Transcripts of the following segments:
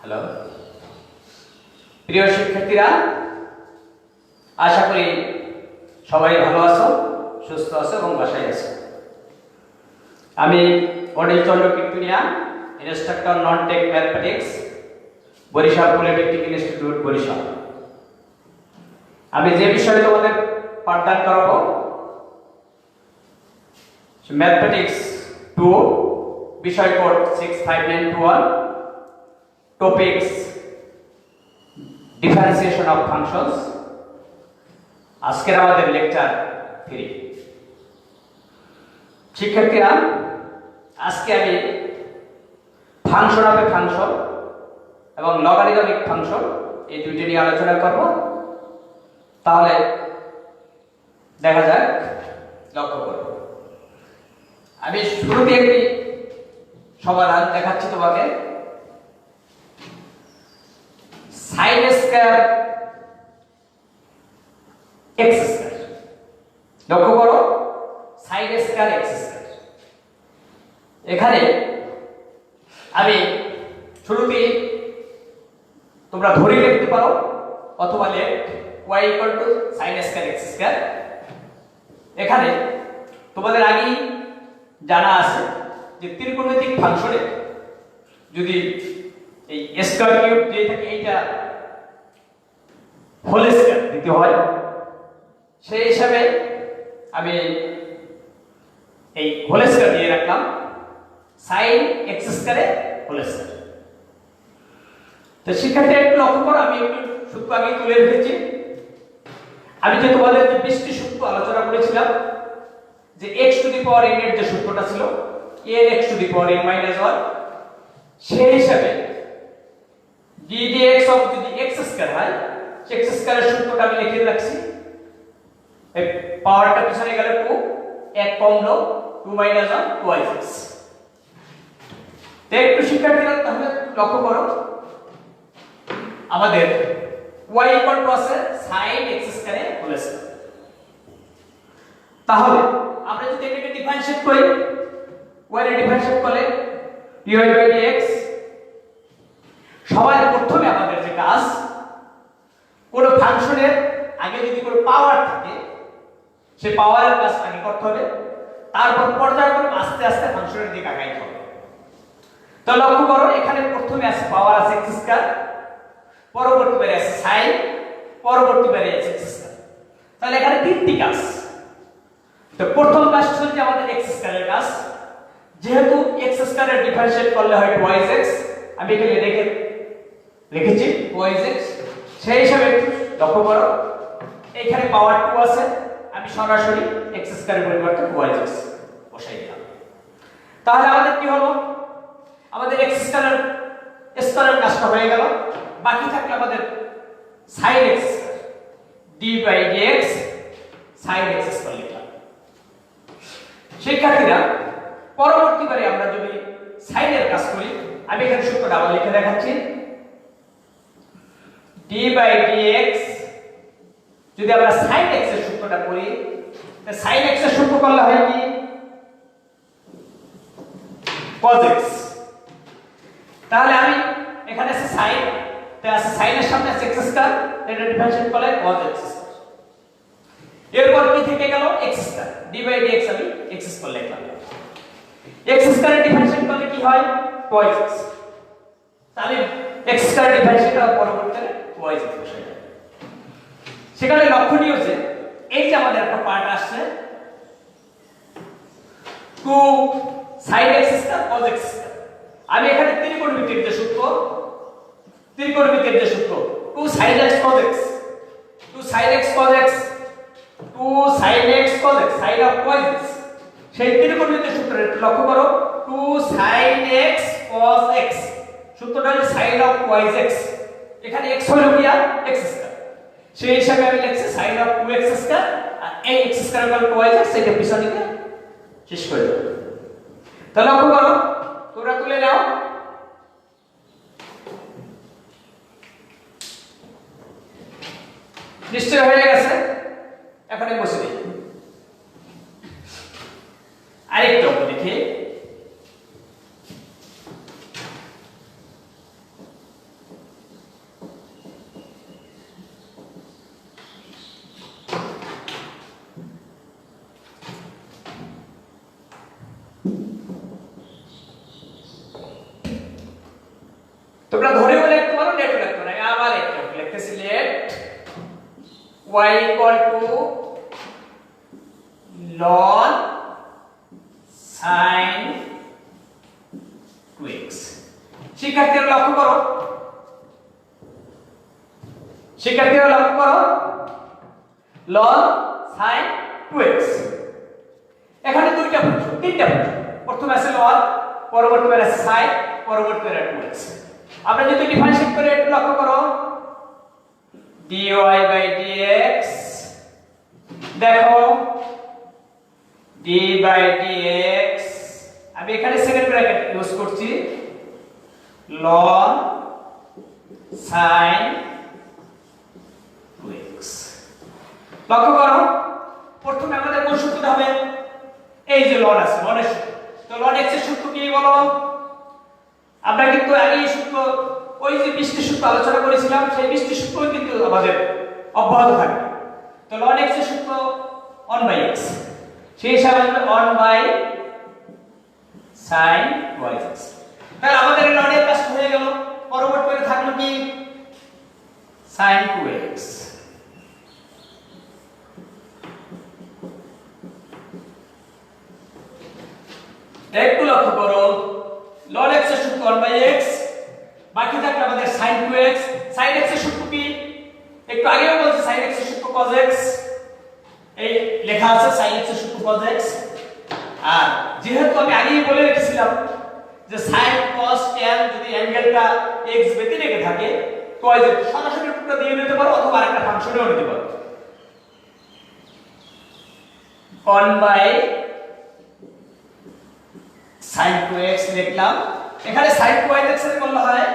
Hello প্রিয় শিক্ষার্থীরা, আশা করি সবাই ভালো আছো, সুস্থ আছো এবং বাসায় আছো। আমি Anil Chandra Kirtania, instructor non tech mathematics, Barishal polytechnic institute Barishal. আমি যে বিষয়ে তোমাদের পাঠদান করাবো ম্যাথমেটিক্স 2, বিষয় code 65921, topics differentiation of functions. আজকের আমাদের লেকচার 3। শিক্ষার্থীরা, আজকে আমি ফাংশন অফ এ ফাংশন এবং লগারিদমিক ফাংশন এই দুইটি নিয়ে আলোচনা করব। তাহলে দেখা যাক, লক্ষ্য করব। আমি শুরুতে একটি সমাধান দেখাচ্ছি তোমাকে। sin স্কয়ার x স্কয়ার, লক্ষ্য করো, sin স্কয়ার x স্কয়ার। এখানে আমি শুরুতে তোমরা ধরে লিখতে পারো অথবা let y sin square x square. এখানে তোমাদের আগেই জানা আছে যে ত্রিকোণমিতিক ফাংশনে যদি এই স্কয়ার কিউব যে থাকে এইটা হোল স্কয়ার দিতে হয়, সেই হিসাবে আমি এই হোল স্কয়ার দিয়ে রাখলাম sin x স্কয়ারে হোল স্কয়ার। তো শিক্ষার্থী একটু লক্ষ্য করো, আমি একটু সূত্র আগে তুলে রেখেছি। আমি যে তোমাদের 20টি সূত্র আলোচনা করেছিলাম যে x to the power n এর যে সূত্রটা ছিল n x to the power n minus 1, সেই হিসাবে d dx অফ যদি x স্কয়ার হয়, x স্কয়ারের সূত্রটা আমি লিখে রাখছি। এই পাওয়ারটা পিছনে গেলে 2, এক কমলো 2 মাইনাস 1 2x। তো একটু শিক্ষার্থীরা তাহলে লক্ষ্য করো, আমাদের y ইকুয়াল টু আছে sin x স্কয়ারে হোল স্কয়ার। তাহলে আমরা যদি এটাকে ডিফারেন্সিয়েট করি, y এর ডিফারেন্সিয়েট করলে dy বাই dx। সবার প্রথমে আমাদের যে কাজ, কোন ফাংশনের আগে যদি কোনো পাওয়ার থাকে সেই পাওয়ারের কাজ আগে করতে হবে, তারপর পর্যায়ক্রমে আস্তে আস্তে ফাংশনের দিকে আগাইতে হবে। তো লক্ষ্য করো, এখানে প্রথমে আছে পাওয়ার আছে x স্কয়ার, পরবর্তী বারে আছে sin, পরবর্তী বারে আছে x স্কয়ার। তাহলে এখানে তিনটি কাজ। তো প্রথম কাজ হচ্ছে আমাদের x স্কয়ারের কাজ। যেহেতু x স্কয়ারের ডিফারেন্সিয়েট করলে হয় 2x, আমি এখানে লিখেছি 2x। সেই হিসাবে লক্ষ্য করো, এখানে পাওয়ার 2 আছে, আমি সরাসরি x স্কয়ারের পরিবর্তে 2x বসাই দিলাম। তাহলে আমাদের কি হলো, আমাদের x স্কয়ারের কাজটা হয়ে গেল। বাকি থাকলে আমাদের sin x d by dx sin x square লিখলাম। শিক্ষার্থীরা, পরবর্তীবারে আমরা যদি sin এর কাজ করি, আমি এখানে সূত্রটা আবার লিখে দেখাচ্ছি। d বাই dx যদি আমরা sin x এর সূত্রটা করি, তাহলে sin x এর সূত্র করলে হয় কি cos x। তাহলে আমি এখানে আছে sin, তাই আছে sin এর সামনে আছে x স্কয়ার, এটা ডিফারেন্সিয়েট করলে cos x স্কয়ার। এরপর কি থেকে গেল x square, d by dx আমি x স্কয়ার লিখলাম। x স্কয়ারের ডিফারেন্সিয়েট করলে কি হয় 2x। তাহলে x স্কয়ার ডিফারেন্সিয়েট হওয়ার পরবর্তীতে 2x বসাই। সেখানে লক্ষণীয় যে এই যে আমাদের একটা পার্ট আসছে 2 sin x square cos x square. আমি এখানে ত্রিকোণমিতির যে সূত্র 2 sin x cos x, 2 sin x cos x, 2 sin x cos x, sin of cos x, সেই ত্রিকোণমিতির সূত্রে লক্ষ্য করো 2 sin x cos x, সূত্রটা হলো sin of cos x। এখানে x হলো কি x স্কয়ার, সেই হিসাবে আমি লিখছি sin of 2x স্কয়ার, আর এই x স্কয়ার বল 2x, সেটা পিছনে দিকে শেষ করে দাও। তাহলে লক্ষ্য করো, তোমরা তুলে নাও। নিশ্চয় হয়ে গেছে, এখন বসে দিই। আরেকটা দেখি, তোমরা ধরেও লিখতে পারো, লেট লিখতে পারো। আমি আবার একটু লিখতেছি, late y equal to ln sin 2x। শিক্ষার্থীরা লক্ষ্য করো, ln sin 2x। এখানে দুইটা ফাংশন, তিনটা ফাংশন। প্রথমে আছে ln, পরবর্তীতে আছে sin, পরবর্তীতে 2x। আমরা যদি ডিফারেন্সিয়েট করে একটু লক্ষ্য করো, dy by dx, দেখো d by dx, আমি এখানে সেকেন্ড ব্র্যাকেট ইউজ করছি, ln sin 2x। লক্ষ্য করো, প্রথমে আমাদের কোন সূত্রটা হবে? এই যে ln আছে, ln এর সূত্র। তো ln x এর সূত্র কি বলো? আমরা কিন্তু আগে এই সূত্র, ওই যে 20টি সূত্র আলোচনা করেছিলাম, সেই 20টি সূত্রই কিন্তু আমাদের অব্যাহত থাকবে। তো ln x এর সূত্র 1/x, সেই হিসাবে আমরা 1/sin 2x। তাহলে আমাদের ln এর কাজ হয়ে গেল। পরবর্তীতে থাকলো কি? sin 2x। একটু লক্ষ্য করো, ln x এর সূত্র 1/x, বাকি থাকলো আমাদের sin 2x। sin x এর সূত্র কি? একটু আগেও বলছি, sin x এর সূত্র cos x, এই লেখা আছে sin x এর সূত্র cos x। আর যেহেতু আমি আগেই বলে রেখেছিলাম যে sin cos tan যদি অ্যাঙ্গেলটা x বেঁধে রেখে থাকে, তো এই যে সরাসরি সূত্রটা দিয়ে দিতে পারো, অথবা আরেকটা ফাংশনেও নিতে পারো। 1/sin 2x লিখলাম। এখানে sin 2x এর বলা হয়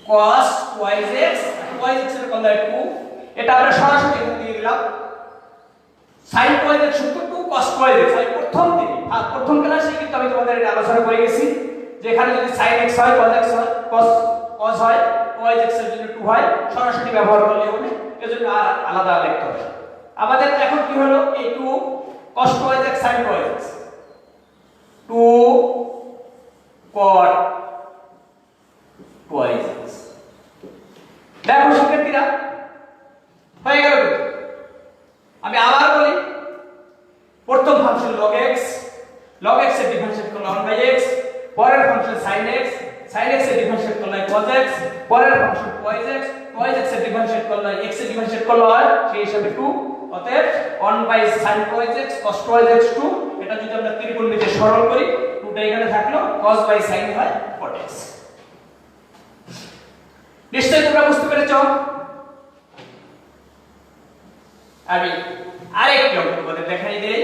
cos 2x, 2x এর বলা হয় 2। এটা আমরা সরাসরি এখানে দিয়ে দিলাম। sin 2x সূত্র 2 cos 2x। আমি প্রথম ক্লাসে কিন্তু আমি তোমাদের এটা আলোচনা করে গেছি যে এখানে যদি sin x হয়, cos x হয়, cos হয়, 2x এর জন্য 2 হয়, সরাসরি ব্যবহার করলে হবে, এজন্য আর আলাদা লিখতে হবে। আমাদের এখন কি হলো? এই 2 cos 2x sin 2x, 2 cot 2x। দেখো শিক্ষার্থীরা, হয়ে গেল। আমি আবার বলি, প্রথম ফাংশন log x এর ডিফারেন্সিয়েট করলে 1/x, পরের ফাংশন sin x এর ডিফারেন্সিয়েট করলে cos x, পরের ফাংশন 2x এর ডিফারেন্সিয়েট করলে x এর ডিফারেন্সিয়েট করলে হয় সেই হিসাবে 2। অতএব 1/sin 2x cos 2x 2। এটা যদি আমরা ত্রিকোণমিতিতে সরল করি, 2টা এখানে থাকলো, cos by sin হয় cot x। নিশ্চয়ই তোমরা বুঝতে পেরেছো। আমি আরেকটি অঙ্ক তোমাদের দেখাই দেই।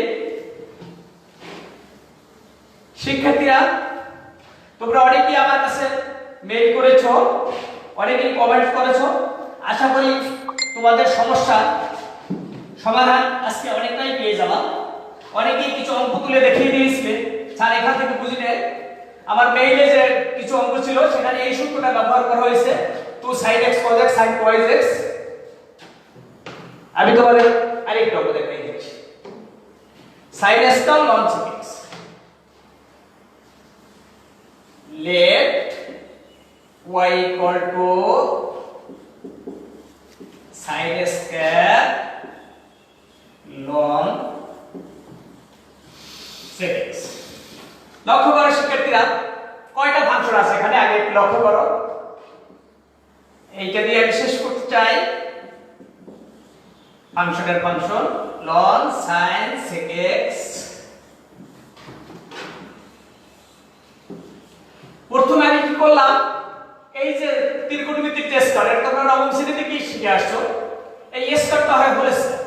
শিক্ষার্থীরা, তোমরা অনেকেই আমার কাছে মেইল করেছো, অনেকেই কমেন্ট করেছো। আশা করি তোমাদের সমস্যা সমাধান আজকে অনেকটাই পেয়ে যাবা। অনেকেই কিছু অঙ্ক তুলে দেখিয়ে দিয়েছিলে, স্যার এখান থেকে বুঝলে। আমার মেইলে যে কিছু অঙ্ক ছিল সেখানে এই সূত্রটা ব্যবহার করা হয়েছে, 2 sin x cos x sin 2x। আমি তোমাদের আরেকটা অঙ্ক দেখাই দিচ্ছি, sin s ln sec x। let y equal to sin s square ln sec x। লক্ষ্য করো শিক্ষার্থীরা, কয়টা ফাংশন আছে এখানে, আগে একটু লক্ষ্য করো। এইটা দিয়ে আমি শেষ করতে চাই। ফাংশনের function ln sin sec x। প্রথমে আমি কি করলাম, এই যে ত্রিকোণমিতিক যে স্কয়ার, এটা তোমরা নবম শ্রেণীতে কি শিখে আসছো, এই স্কয়ারটা হয় হোল স্কয়ার,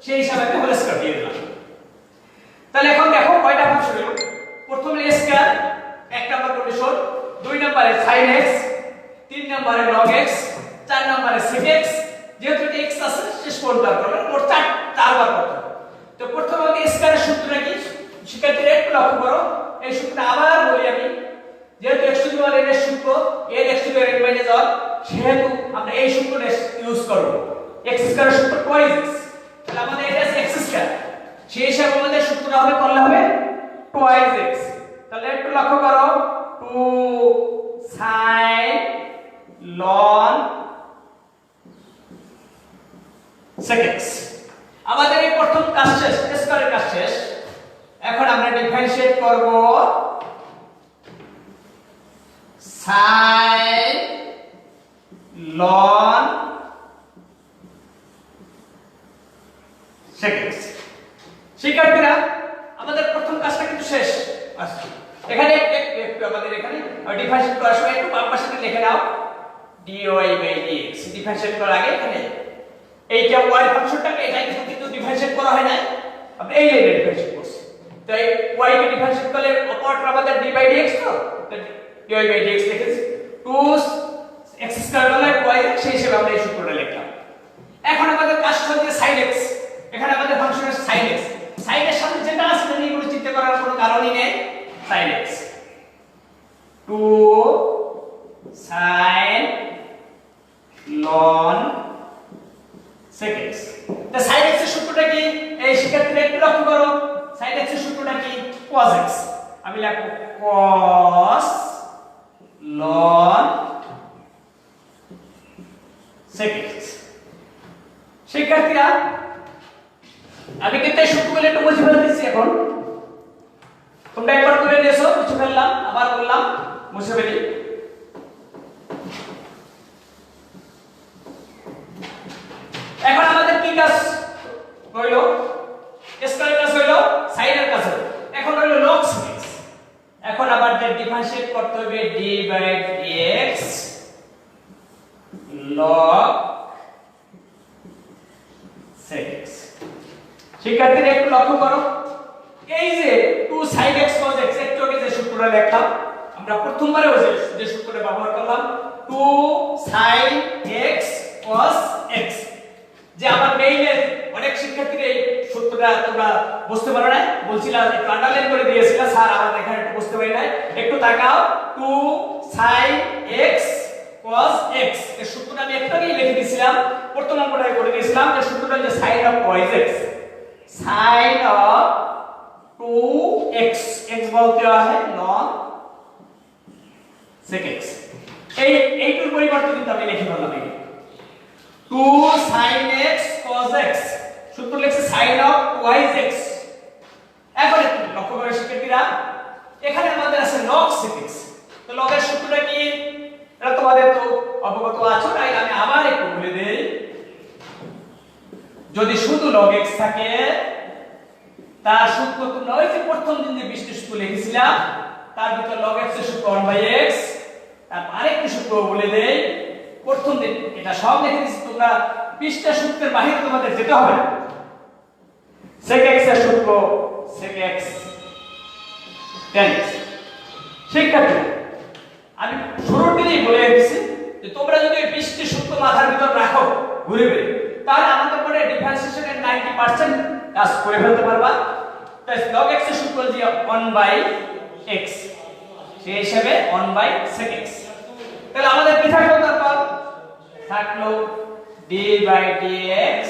সেই হিসাবে আমি হোল স্কয়ার দিয়ে দিলাম। তাহলে এখন দেখো কয়টা ফাংশন হলো। প্রথমে স্কয়ার, এক নাম্বার কন্ডিশন, দুই নম্বরে sin x, তিন নম্বরে log x, চার নম্বরে sec x। যেহেতু এটা x আছে, শেষ পর্যন্ত করবে, মোট চারবার করতে হবে। তো প্রথমে আমাদের স্কয়ারের সূত্রটা কি শিক্ষার্থীরা একটু লক্ষ্য করো। এই সূত্রটা আবার বলি আমি, যেহেতু x to the power n এর সূত্র n x to the power n minus 1, সেহেতু আমরা এই সূত্রটা ইউজ করব। x স্কয়ারের সূত্র 2x, তাহলে আমাদের এটা আছে x স্কয়ার, সেই হিসাবে আমাদের সূত্রটা হবে করলে হবে 2x। তাহলে একটু লক্ষ্য করো, 2 sin sec x। আমাদের এই প্রথম কাজ শেষ, স্কয়ারের কাজ শেষ। এখন আমরা ডিফারেন্সিয়েট করব sin ln sec x। শিক্ষার্থীরা আমাদের প্রথম কাজটা কিন্তু শেষ। আচ্ছা এখানে একটু আমাদের এখানে ডিফারেন্সিয়েট করার সময় একটু বাম পাশে লিখে নাও dy বাই dx। ডিফারেন্সিয়েট করার আগে এখানে এইটা y ফাংশনটাকে এটাই কিন্তু ডিফারেন্সিয়েট করা হয় না, আপনি এই লাইনে ডিফারেন্সিয়েট করছেন। তো এই y কে ডিফারেন্সিয়েট করলে অপারেটর আমাদের dy বাই dx, তো dy বাই dx লিখেছি 2 x স্কয়ার বলে y সেই হিসেবে আমরা এই সূত্রটা লিখলাম। এখন আমাদের কাজ হচ্ছে sin x। এখানে আমাদের ফাংশনের sin x, sin এর সাথে যেটা আছে সেটা নিয়ে কোনো চিন্তা করার কোনো কারণই নেই। sin x 2 sin ln sec x। তো sin x এর সূত্রটা কি এই শিক্ষার্থীরা একটু লক্ষ্য করো, sin x এর সূত্রটা কি cos x। আমি লিখব cos ln sec x। শিক্ষার্থীরা আমি কিন্তু এই সূত্রগুলো একটু মুছে ফেলতেছি। এখন তোমরা একবার করে নিয়েছো, মুছে ফেললাম, আবার বললাম মুছে ফেলি। এখন আমাদের কি কাজ হইলো? স্কয়ারের কাজ হইলো, সাইনের কাজ হইলো, এখন হইলো log sec x। এখন আবার ডিফারেন্সিয়েট করতে হবে d by dx log sec x। শিক্ষার্থীরা একটু লক্ষ্য করো, এই যে 2 sin x cos x একটু আগে যে সূত্রটা লিখলাম, আমরা প্রথমবারে যে সূত্রটা ব্যবহার করলাম 2 sin x cos x, যে আমার মেইলে অনেক শিক্ষার্থীরা এই সূত্রটা তোমরা বুঝতে পারো না, বলছিলাম একটু আন্ডারলাইন করে দিয়েছিলাম স্যার আমার এখানে একটু বুঝতে পারি না। একটু তাকাও 2 sin x cos x এর সূত্রটা আমি একটু আগেই লিখে দিয়েছিলাম, প্রথম অঙ্কটায় করে দিয়েছিলাম। এই সূত্রটা হচ্ছে sin of cos x, sin of 2x, x বলতে হয় ln sec x। এইটার পরিবর্তে কিন্তু আমি লিখে ফেললাম এই 2 sin x cos x, সূত্র লিখছে sin of twice x। এখন একটু লক্ষ্য করে শিক্ষার্থীরা, এখানে আমাদের আছে log sec x। তো log এর সূত্রটা কি এটা তোমাদের তো অবগত আছো, তাই আমি আবার একটু বলে দেই। যদি শুধু log x থাকে তার সূত্র তোমরা ওই যে প্রথম দিন যে 20টি সূত্র লিখেছিলাম তার ভিতর log x এর সূত্র 1/x। তারপর আরেকটি সূত্র বলে দেই, প্রথম দিন এটা সব লিখে দিচ্ছি, তোমরা 20টা সূত্রের বাইরে তোমাদের যেতে হবে না। sec x এর সূত্র sec x tan x। শিক্ষার্থী আমি শুরুর দিনেই বলে দিয়েছি যে তোমরা যদি 20টি সূত্র মাথার ভিতর রাখো ঘুরে বেড়ে, তাহলে আমাদের পরে ডিফারেন্সিয়েশনের 90% কাজ করে ফেলতে পারবা। তাই log x এর সূত্র যে 1/x, সেই হিসাবে 1/sec x। তাহলে আমাদের কি থাকলো? তারপর থাকলো d by dx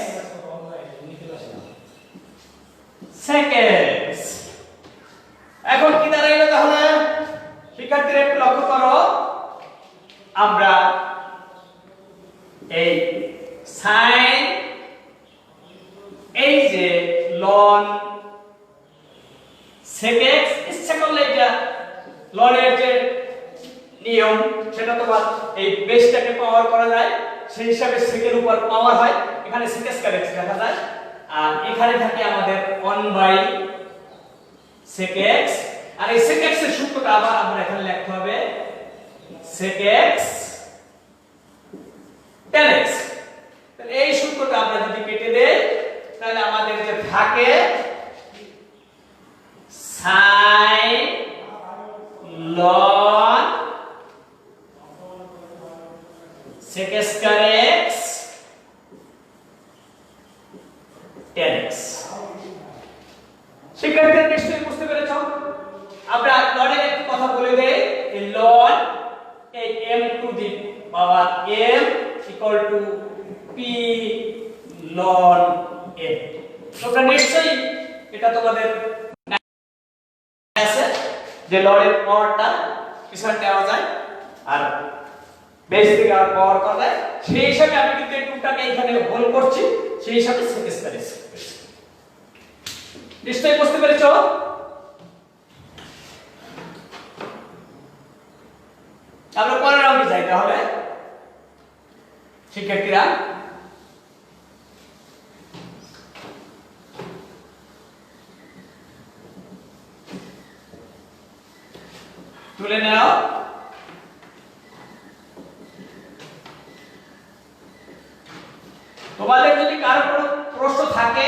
sec x। এখন কি দাঁড়াইলো তাহলে শিক্ষার্থীরা একটু লক্ষ্য করো, আমরা এই sin এই যে ln sec x, ইচ্ছা করলে এটা ln এর যে নিয়ম সেটা তোমার এই বেসটাকে পাওয়ার করা যায়, সেই হিসাবে sec এর উপর পাওয়ার হয়, এখানে sec স্কয়ার x লেখা যায়। আর এখানে থাকে আমাদের 1/sec x। আর এই sec x এর সূত্রটা আবার আমরা এখানে লিখতে হবে sec x tan x। তাহলে এই সূত্রটা আমরা যদি কেটে দেই তাহলে আমাদের যে থাকে sin ln sec square x tan x। শিক্ষার্থীরা নিশ্চয়ই বুঝতে পেরেছো। আমরা ln এর একটু কথা বলে দেই, এই ln এই m two the power m equal to p ln m। তোমরা নিশ্চয়ই এটা তোমাদের আছে যে ln এর পাওয়ারটা পিছনে দেওয়া যায় আর বেস থেকে আর পাওয়ার করা যায়, সেই হিসাবে আমি কিন্তু এই টুটাকে এখানে হোল করছি, সেই হিসাবে sec স্কয়ার x নিশ্চয়ই বুঝতে পেরেছো? আমরা পরের অঙ্কে যাই তাহলে শিক্ষার্থীরা। তুলে নাও তোমাদের যদি কারো কোনো প্রশ্ন থাকে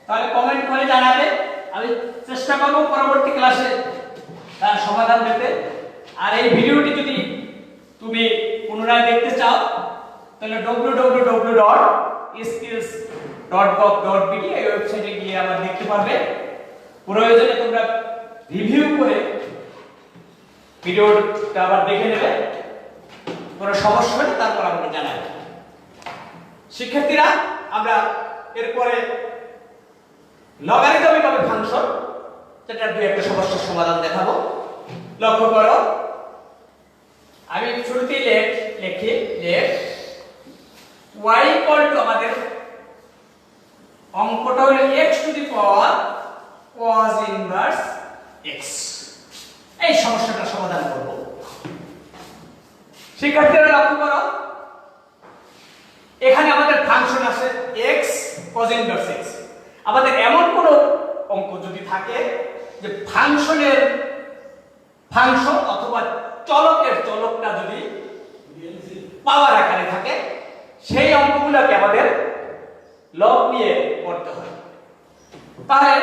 তাহলে কমেন্ট করে জানাবে, আমি চেষ্টা করব পরবর্তী ক্লাসে তার সমাধান দিতে। আর এই ভিডিওটি যদি তুমি পুনরায় দেখতে চাও তাহলে www.skills.gov.bd এই ওয়েবসাইটে গিয়ে আবার দেখতে পারবে। প্রয়োজনে তোমরা রিভিউ করে ভিডিওটা আবার দেখে নেবে, কোনো সমস্যা হলে তারপর আমাকে জানাবে। শিক্ষার্থীরা আমরা এরপরে লগারিদমিক হবে ফাংশন, যেটার দুই একটা সমস্যার সমাধান দেখাবো। লক্ষ্য করো, আমি শুরুতেই লিখি লেট y ইকুয়াল টু আমাদের অঙ্কটা হলো x to the power cos inverse x। এই সমস্যাটা সমাধান করব। শিক্ষার্থীরা লক্ষ্য করো, এখানে আমাদের ফাংশন আছে x cos ইনভার্স x। আমাদের এমন কোন অঙ্ক যদি থাকে যে ফাংশনের ফাংশন অথবা চলকের চলকটা যদি পাওয়ার আকারে থাকে, সেই অঙ্কগুলোকে আমাদের লব নিয়ে করতে হয়। তাহলে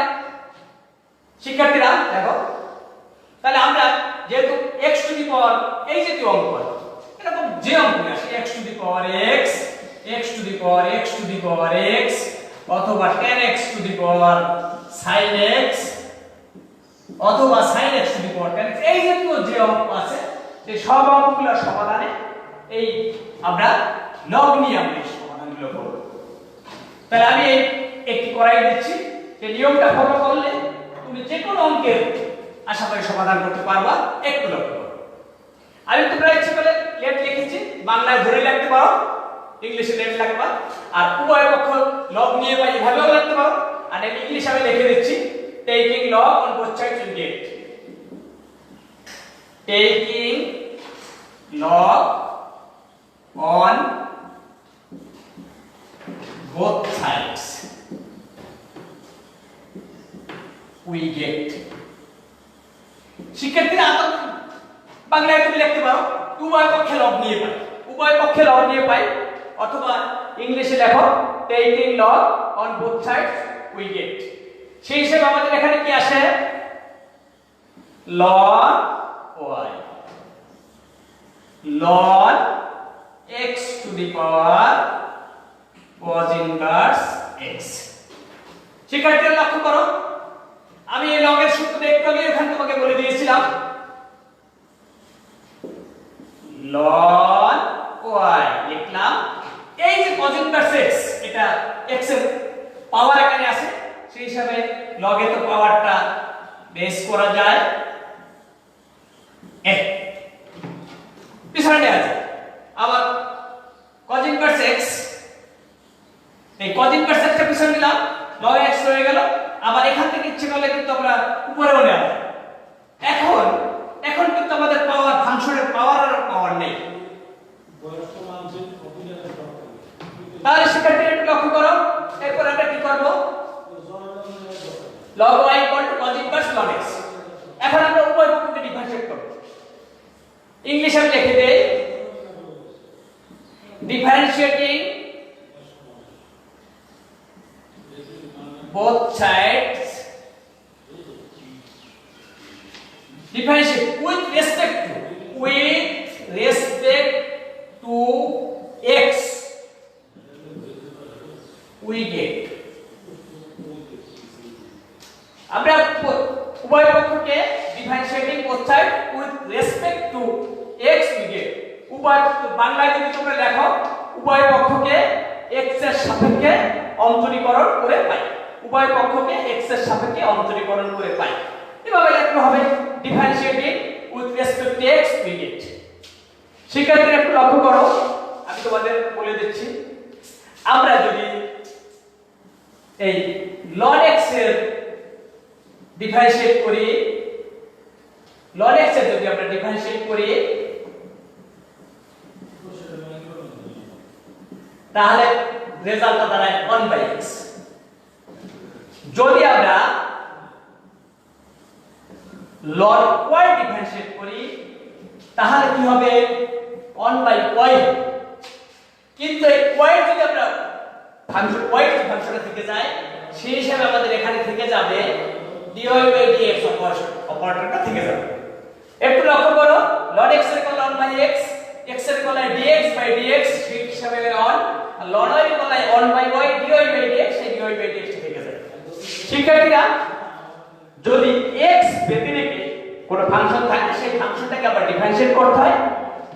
শিক্ষার্থীরা দেখো, তাহলে আমরা যেহেতু x টু দি পাওয়ার এই জাতীয় অঙ্ক এরকম যে অঙ্ক আসে x to the power x, x to the power x to the power x অথবা tan x to the power sin x অথবা sin x to the power tan x, এই জাতীয় যে অঙ্ক আছে সেই সব অঙ্কগুলোর সমাধানে এই আমরা লগ নিয়ে আমরা এই সমাধানগুলো করব। তাহলে আমি একটি করাই দিচ্ছি, যে নিয়মটা ফলো করলে তুমি যে কোনো অঙ্কের আশা করি সমাধান করতে পারবা। একটু লক্ষ্য করো, আমি তোমরা ইচ্ছে করলে লেট লিখেছি, বাংলায় ধরে লিখতে পারো, ইংলিশে লেট লিখবা, আর উভয় পক্ষ লগ নিয়ে বা এভাবেও লিখতে পারো। আর আমি ইংলিশ আমি লিখে দিচ্ছি, taking log on both sides will get, taking log on both sides we get। শিক্ষার্থীরা বাংলায় তুমি লিখতে পারো উভয় পক্ষে লব নিয়ে পাই, উভয় পক্ষে লব নিয়ে পাই, অথবা ইংলিশে লেখো taking log on both sides we get. সেই হিসেবে আমাদের এখানে কি আসে, ln y ln x to the power cos inverse x। শিক্ষার্থীরা লক্ষ্য করো, আমি এই লগের সূত্রটা একটু আগে এখানে তোমাকে বলে দিয়েছিলাম, ln y লিখলাম, এই যে cos inverse x এটা x এর পাওয়ার এখানে আছে, সেই হিসাবে লগে তো পাওয়ারটা বেস করা যায় এক পিছনে আছে। আবার cos inverse x, এই cos inverse x টা পিছনে নিলাম, log x হয়ে গেল। আবার এখান থেকে ইচ্ছে করলে কিন্তু আমরা উপরেও নেব। এখন কিন্তু আমাদের পাওয়ার ফাংশনের পাওয়ার নেই। তাহলে শিক্ষার্থীরা একটু লক্ষ্য করো, এরপর আমরা কি করব, log y cos inverse ln x। এখন আমরা উভয় পক্ষকে ডিফারেন্সিয়েট করব। ইংলিশে আমি লিখে দেই differentiating both sides, differentiate with respect to x we get। আমরা উভয় পক্ষকে differentiating both sides with respect to x we get। উভয় বাংলায় যদি তোমরা লেখো উভয় পক্ষকে x এর সাপেক্ষে অন্তরীকরণ করে পাই, উভয় পক্ষকে x এর সাপেক্ষে অন্তরীকরণ করে পাই। এভাবে লিখতে হবে differentiating with respect to x we get। শিক্ষার্থীরা একটু লক্ষ্য করো, আমি তোমাদের বলে দিচ্ছি, আমরা যদি এই ln x এর ডিফারেন্সিয়েট করি, ln x এর যদি আমরা ডিফারেন্সিয়েট করি তাহলে রেজাল্টটা দাঁড়ায় 1/x। যদি আমরা ln y ডিফারেন্সিয়েট করি তাহলে কি হবে 1/y। কিন্তু এই y যদি আমরা ফাংশন y যদি ফাংশনে থেকে যায় সেই হিসাবে আমাদের এখানে থেকে যাবে dy/dx অপারেটরটা থেকে যাবে। একটু লক্ষ্য করো ln x এর কল ln x, x এর কল dx/dx সেই হিসাবে on, আর ln y এর কল 1/y dy/dx, সেই dy/dx থেকে যাবে। শিক্ষার্থীরা যদি x ব্যতিরেকে কোন ফাংশন থাকে সেই ফাংশনটাকে আবার ডিফারেন্সিয়েট করতে হয়,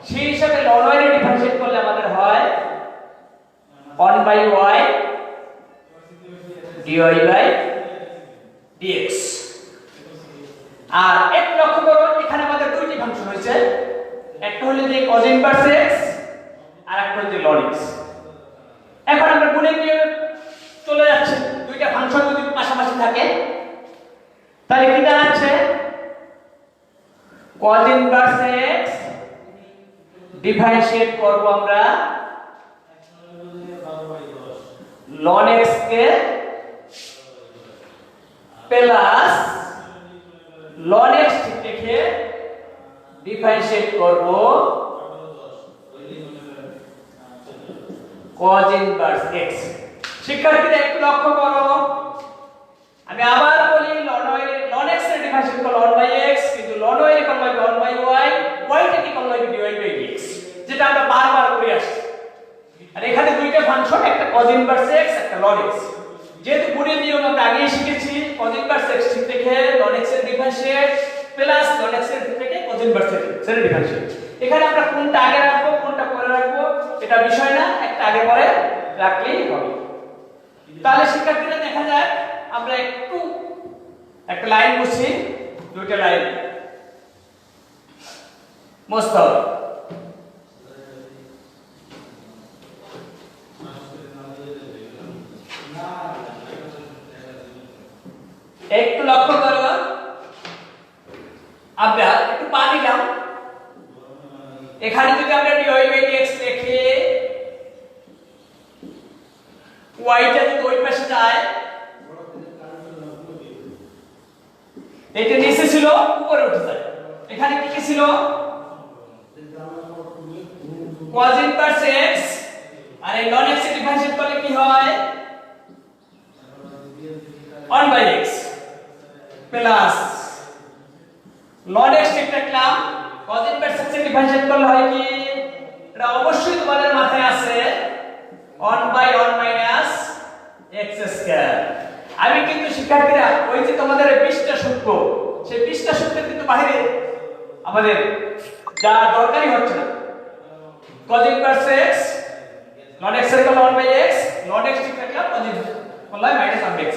সেই হিসাবে ln y এর ডিফারেন্সিয়েট করলে আমাদের হয় 1/y dy/dx। আর এক লক্ষ্য করো এখানে আমাদের দুইটি ফাংশন হয়েছে, একটা হলো যে cos ইনভার্স x আর একটা হলো যে ln x। এখন আমরা গুণে নিয়ে চলে যাচ্ছে, দুইটা ফাংশন যদি পাশাপাশি থাকে তাহলে কি দাঁড়াচ্ছে cos ইনভার্স x ডিফারেন্সিয়েট করব আমরা ln x k plus ln x ঠিক রেখে ডিফারেন্সিয়েট করব cos ইনভার্স x। শিক্ষার্থীরা একটু লক্ষ্য করো, আমি আবার বলি ln x এর ডিফারেন্সিয়েট করব ln/x, কিন্তু ln y এর করব 1/y, y টাকে করব dy/dx, যেটা আমরা বারবার করে আসছি। আর এখানে দুইটা ফাংশন, একটা cos ইনভার্স x একটা ln x। যেহেতু গুণের নিয়ম আমরা আগেই শিখেছি, cos ইনভার্স x ঠিক রেখে ln x এর ডিফারেন্সিয়েট প্লাস ln x এর ঠিক রেখে cos ইনভার্স x এর ডিফারেন্সিয়েট। এখানে আমরা কোনটা আগে রাখবো কোনটা পরে রাখবো এটা বিষয় না, একটা আগে পরে রাখলেই হবে। তাহলে শিক্ষার্থীরা দেখা যায় আমরা একটু একটা লাইন মুছি, দুইটা লাইন মুছতে হবে। একটু লক্ষ্য করো, আমরা একটু পানি দাও, এখানে যদি আমরা dy/dx লিখি y টা যদি ওই পাশে যায়, এটা নিচে ছিল উপরে উঠে যায়। এখানে কি কি ছিল cos ইনভার্স x, আর এই ln x এর ডিফারেন্সিয়েট করলে কি হয় 1/x প্লাস ln x ঠিক রাখলাম, cos ইনভার্স x এর ডিফারেন্সিয়েট করলে হয় কি, এটা অবশ্যই তোমাদের মাথায় আছে 1/1 মাইনাস x²। আমি কিন্তু শিক্ষার্থীরা ওই যে তোমাদের 20টা সূত্র, সেই 20টা সূত্রের কিন্তু বাইরে আমাদের যা দরকারই হচ্ছে না। cos inverse x ln x এর কল 1/x, ln x ঠিক রাখলাম, cos inverse call minus 1/x।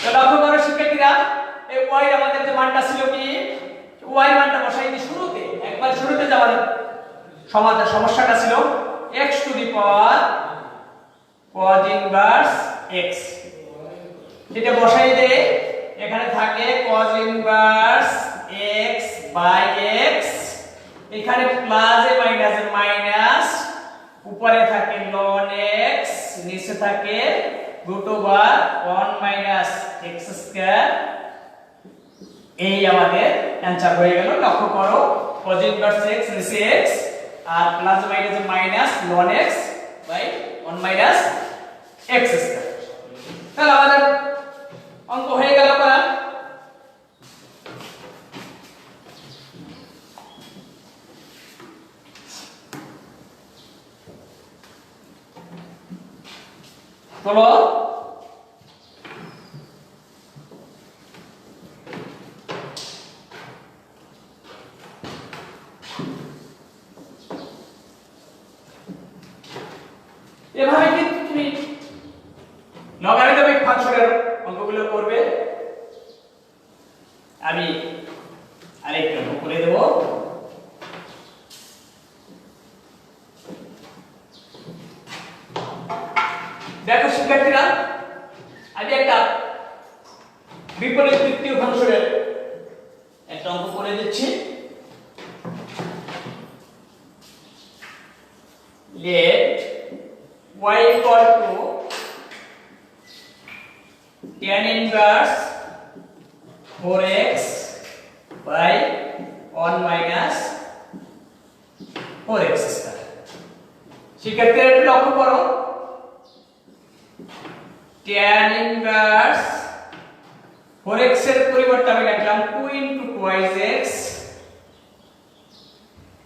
তো লক্ষ্য করো শিক্ষার্থীরা, এই y আমাদের যে মানটা ছিল কি, y মানটা বসাই দিই শুরুতে, একবার শুরুতে যাওয়ার সমস্যাটা ছিল x to the power cos inverse x, এটা বসাই দে, এখানে থাকে cos inverse x by x, এখানে plus A minus A minus, উপরে থাকে ln x, নিচে থাকে √1 মাইনাস x²। এই আমাদের অ্যানসার হয়ে গেল। লক্ষ্য করো cos ইনভার্স x নিচে x আর plus minus minus ln x by 1 minus x²। তাহলে আমাদের অঙ্ক হয়ে গেল করা। চলো এভাবে কিন্তু তুমি লগারিদমিক ফাংশনের অঙ্কগুলো করবে। আমি আরেকটা অঙ্ক করে দেব। দেখো শিক্ষার্থীরা, let y equal to tan inverse 4x by 1 minus 4x square। সেক্ষেত্রে একটু লক্ষ্য করো, tan inverse 4x এর পরিবর্তে আমি লিখলাম 2 into twice x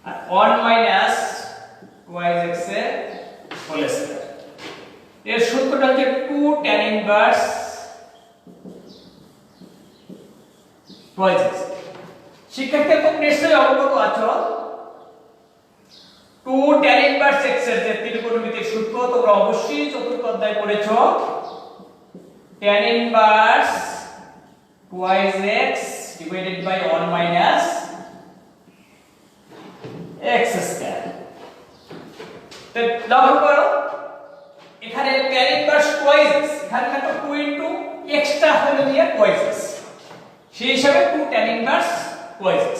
আর 1 minus twice x এর হোল স্কয়ার। এর সূত্রটা হচ্ছে 2 tan inverse twice x। শিক্ষার্থীরা তোমরা নিশ্চয়ই অবগত আছো 2 tan inverse x এর যে ত্রিকোণমিতির সূত্র তোমরা অবশ্যই চতুর্থ অধ্যায়ে পড়েছো। tan inverse twice x divided by 1 minus x square। তো লক্ষ্য করো এখানে tan inverse twice x, এখানে তো 2 into এক্সট্রা হলো দিয়ে twice x, সেই হিসাবে 2 tan inverse twice x।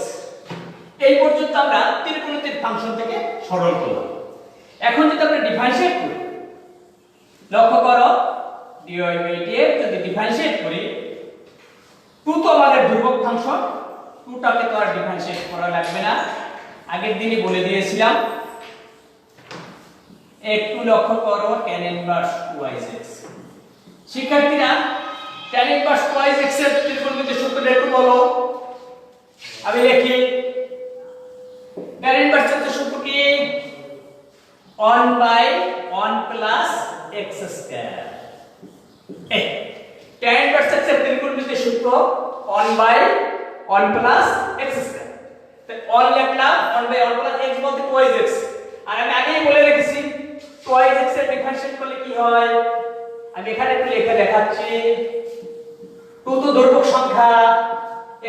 এই পর্যন্ত আমরা ত্রিকোণমিতির ফাংশন থেকে সরল করলাম। এখন যদি আমরা ডিফারেন্সিয়েট করি, লক্ষ্য করো dy by dx যদি ডিফারেন্সিয়েট করি, 2 তো আমাদের ধ্রুবক ফাংশন, 2 টাকে তো আর ডিফারেন্সিয়েট করা লাগবে না, আগের দিনই বলে দিয়েছিলাম। একটু লক্ষ্য করো tan inverse twice x। শিক্ষার্থীরা tan inverse twice x এর ত্রিকোণমিতির সূত্রটা একটু বলো। আমি লিখি tan inverse এর সূত্র কি 1 by 1 plus x square। tan inverse x এর ত্রিকোণমিতির সূত্র 1 by 1 plus x square। তো 1 লিখলাম, 1 by 1 plus x বলতে twice x। আর আমি আগেই বলে রেখেছি twice x এর ডিফারেন্সিয়েট করলে কি হয়, আমি এখানে একটু লিখে দেখাচ্ছি। 2 তো ধ্রুবক সংখ্যা,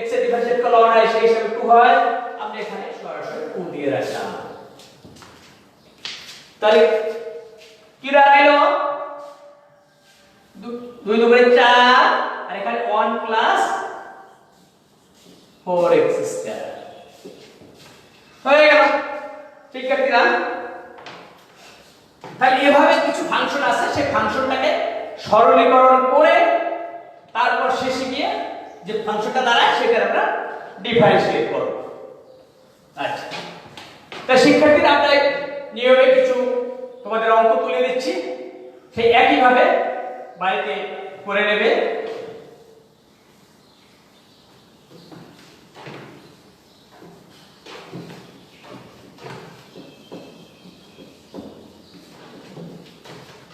x এর ডিফারেন্সিয়েট করলে 1 হয়, সেই হিসাবে 2 হয়। আমরা এখানে সরাসরি 2 দিয়ে রাখলাম। তাহলে কি দাঁড়ালো 2 2 করে 4 আর এখানে 1 plus 4x square হয়ে গেল। শিক্ষার্থীরা তাহলে এভাবে কিছু ফাংশন আছে, সেই ফাংশনটাকে সরলীকরণ করে তারপর শেষে গিয়ে যে ফাংশনটা দাঁড়ায় সেটা আমরা ডিফারেন্সিয়েট করব। আচ্ছা, তা শিক্ষার্থীরা আমরা নিয়মে কিছু তোমাদের অঙ্ক তুলে দিচ্ছি, সেই একই ভাবে বাড়িতে করে নেবে।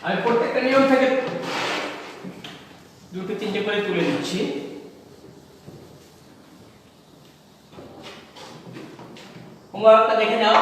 আমি প্রত্যেকটা নিয়ম থেকে 2-3টে করে তুলে দিচ্ছি। হোমওয়ার্কটা দেখে নাও।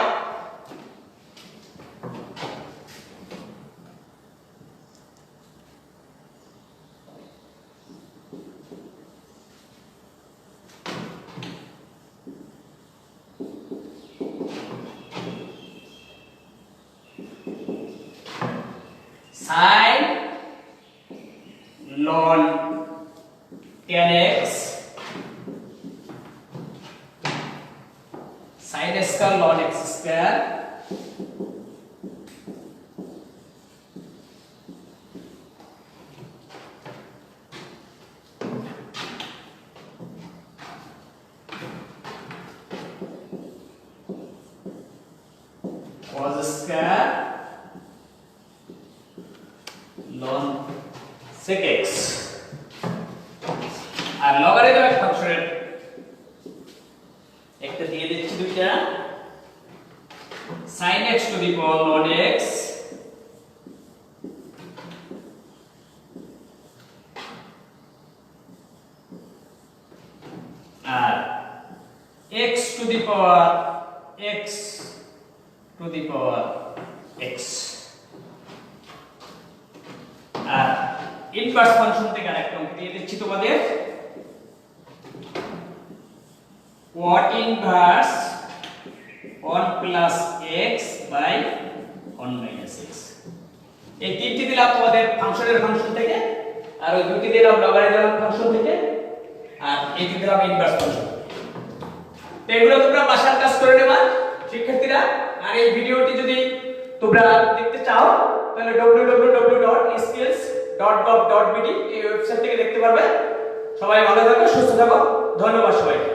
sin ln tan x sin square ln x square cos square ln sec x আর লগারিদমিক ফাংশনের একটা দিয়ে দিচ্ছি দুইটা sin x to the power ln x আর x to the power x to the power x আর inverse function থেকে আরেকটা অঙ্ক দিয়ে দিচ্ছি তোমাদের cot inverse 1 plus x by 1 minus x। এই তিনটি দিলাম তোমাদের ফাংশনের ফাংশন থেকে, আর ওই দুটি দিলাম লগারিদমিক ফাংশন থেকে, আর এইটি দিলাম ইনভার্স ফাংশন। তো এগুলো তোমরা বাসার কাজ করে নেবা শিক্ষার্থীরা। আর এই ভিডিওটি যদি তোমরা দেখতে চাও তাহলে www.skills.gov.bd এই ওয়েবসাইট থেকে দেখতে পারবে। সবাই ভালো থাকো, সুস্থ থাকো, ধন্যবাদ সবাইকে।